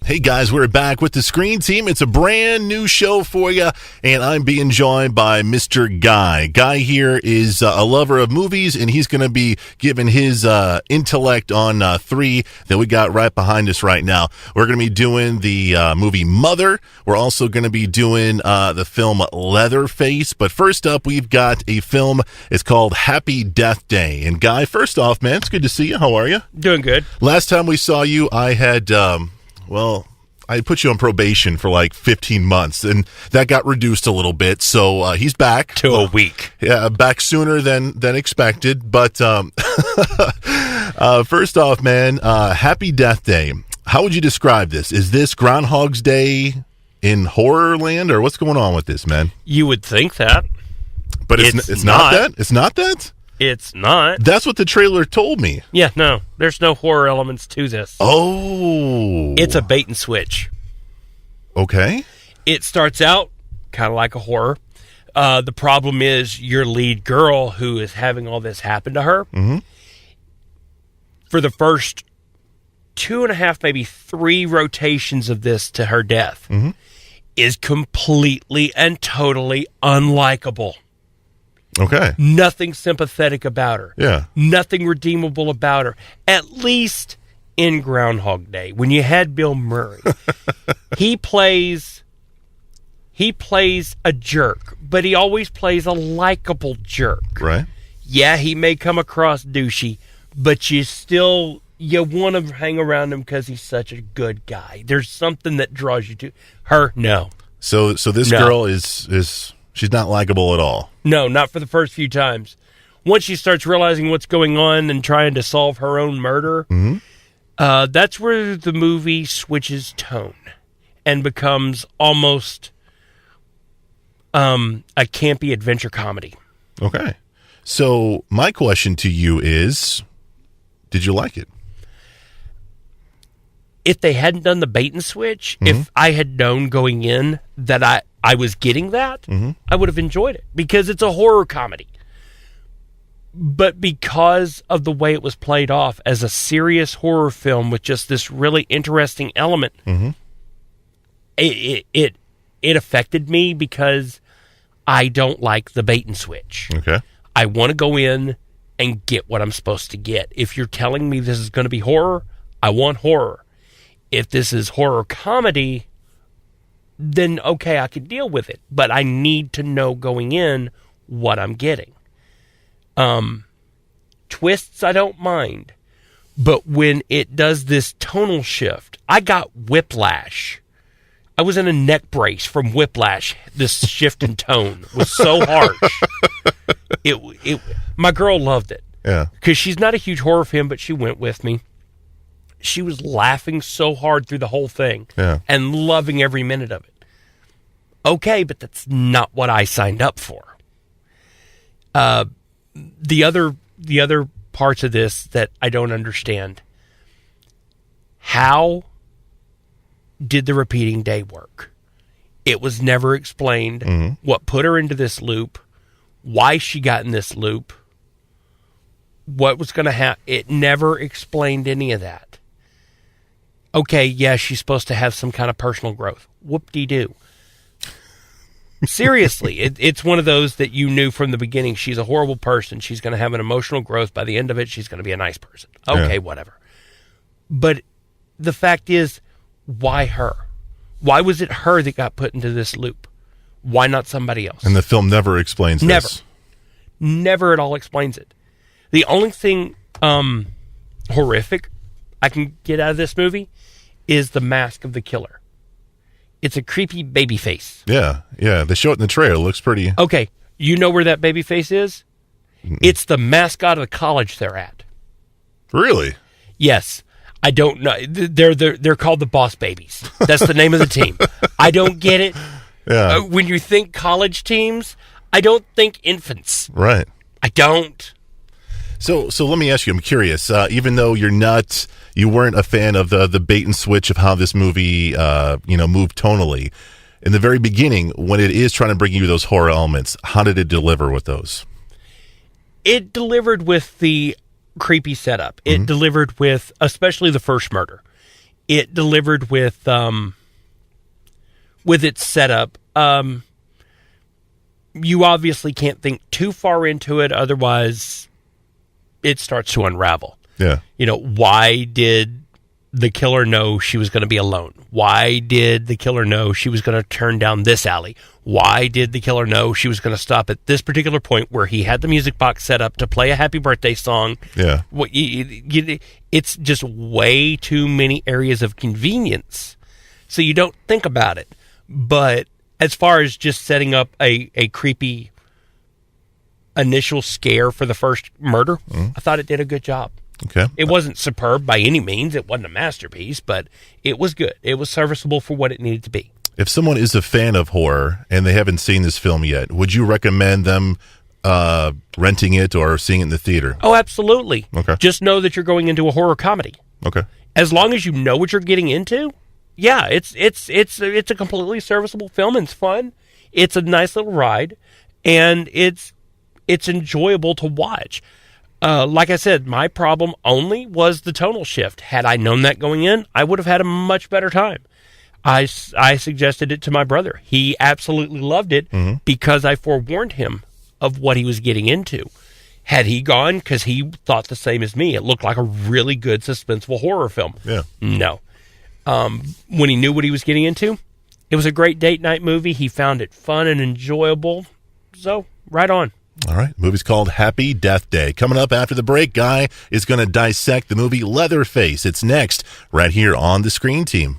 Hey guys, we're back with the Screen Team. It's a brand new show for you, and I'm being joined by Mr. Guy. Guy here is a lover of movies, and he's going to be giving his intellect on three that we got right behind us right now. We're going to be doing the movie Mother. We're also going to be doing the film Leatherface. But first up, we've got a film. It's called Happy Death Day. And Guy, first off, man, it's good to see you. How are you? Doing good. Last time we saw you, I had... I put you on probation for like 15 months, and that got reduced a little bit, so he's back. To a week. Yeah, back sooner than expected, but first off, man, Happy Death Day. How would you describe this? Is this Groundhog's Day in horror land, or what's going on with this, man? You would think that. But it's not that? It's not that? It's not. That's what the trailer told me. Yeah, no. There's no horror elements to this. Oh. It's a bait and switch. Okay. It starts out kind of like a horror. The problem is your lead girl, who is having all this happen to her, for the first 2.5, maybe 3 rotations of this to her death, is completely and totally unlikable. Okay. Nothing sympathetic about her. Yeah. Nothing redeemable about her. At least in Groundhog Day, when you had Bill Murray, he plays a jerk, but he always plays a likable jerk. Right. Yeah, he may come across douchey, but you want to hang around him because he's such a good guy. There's something that draws you to her. No. So this girl is she's not likable at all. No, not for the first few times. Once she starts realizing what's going on and trying to solve her own murder, that's where the movie switches tone and becomes almost a campy adventure comedy. Okay. So my question to you is, did you like it? If they hadn't done the bait and switch, if I had known going in that I was getting that, I would have enjoyed it because it's a horror comedy. But because of the way it was played off as a serious horror film with just this really interesting element, it affected me because I don't like the bait and switch. Okay. I want to go in and get what I'm supposed to get. If you're telling me this is going to be horror, I want horror. If this is horror comedy, then okay, I can deal with it. But I need to know going in what I'm getting. Twists, I don't mind. But when it does this tonal shift, I got whiplash. I was in a neck brace from whiplash. This shift in tone was so harsh. My girl loved it. Yeah. Because she's not a huge horror fan, but she went with me. She was laughing so hard through the whole thing and loving every minute of it. Okay, but that's not what I signed up for. The other parts of this that I don't understand. How did the repeating day work? It was never explained what put her into this loop, why she got in this loop, what was going to happen. It never explained any of that. Okay, yeah, she's supposed to have some kind of personal growth. Whoop-de-doo. Seriously, it's one of those that you knew from the beginning. She's a horrible person. She's going to have an emotional growth. By the end of it, she's going to be a nice person. Okay, whatever. But the fact is, why her? Why was it her that got put into this loop? Why not somebody else? And the film never explains this. Never at all explains it. The only thing horrific I can get out of this movie is the mask of the killer. It's a creepy baby face. Yeah. They show it in the trailer. It looks pretty... Okay, you know where that baby face is? It's the mascot of the college they're at. Really? Yes. I don't know. They're called the Boss Babies. That's the name of the team. I don't get it. Yeah. When you think college teams, I don't think infants. Right. I don't. So let me ask you, I'm curious, even though you weren't a fan of the bait and switch of how this movie, moved tonally, in the very beginning, when it is trying to bring you those horror elements, how did it deliver with those? It delivered with the creepy setup. It delivered with, especially the first murder. it delivered with its setup. You obviously can't think too far into it, otherwise it starts to unravel. Yeah. Why did the killer know she was going to be alone? Why did the killer know she was going to turn down this alley? Why did the killer know she was going to stop at this particular point where he had the music box set up to play a happy birthday song? Yeah. It's just way too many areas of convenience, so you don't think about it. But as far as just setting up a creepy initial scare for the first murder, I thought it did a good job. Okay. It wasn't superb by any means. It wasn't a masterpiece, but it was good. It was serviceable for what it needed to be. If someone is a fan of horror and they haven't seen this film yet, would you recommend them renting it or seeing it in the theater? Oh, absolutely. Okay. Just know that you're going into a horror comedy. Okay. As long as you know what you're getting into, yeah, it's a completely serviceable film and it's fun. It's a nice little ride, and it's enjoyable to watch. Like I said, my problem only was the tonal shift. Had I known that going in, I would have had a much better time. I suggested it to my brother. He absolutely loved it because I forewarned him of what he was getting into. Had he gone, because he thought the same as me, it looked like a really good suspenseful horror film. Yeah. No. When he knew what he was getting into, it was a great date night movie. He found it fun and enjoyable. So, right on. All right. The movie's called Happy Death Day. Coming up after the break, Guy is going to dissect the movie Leatherface. It's next right here on the Screen Team.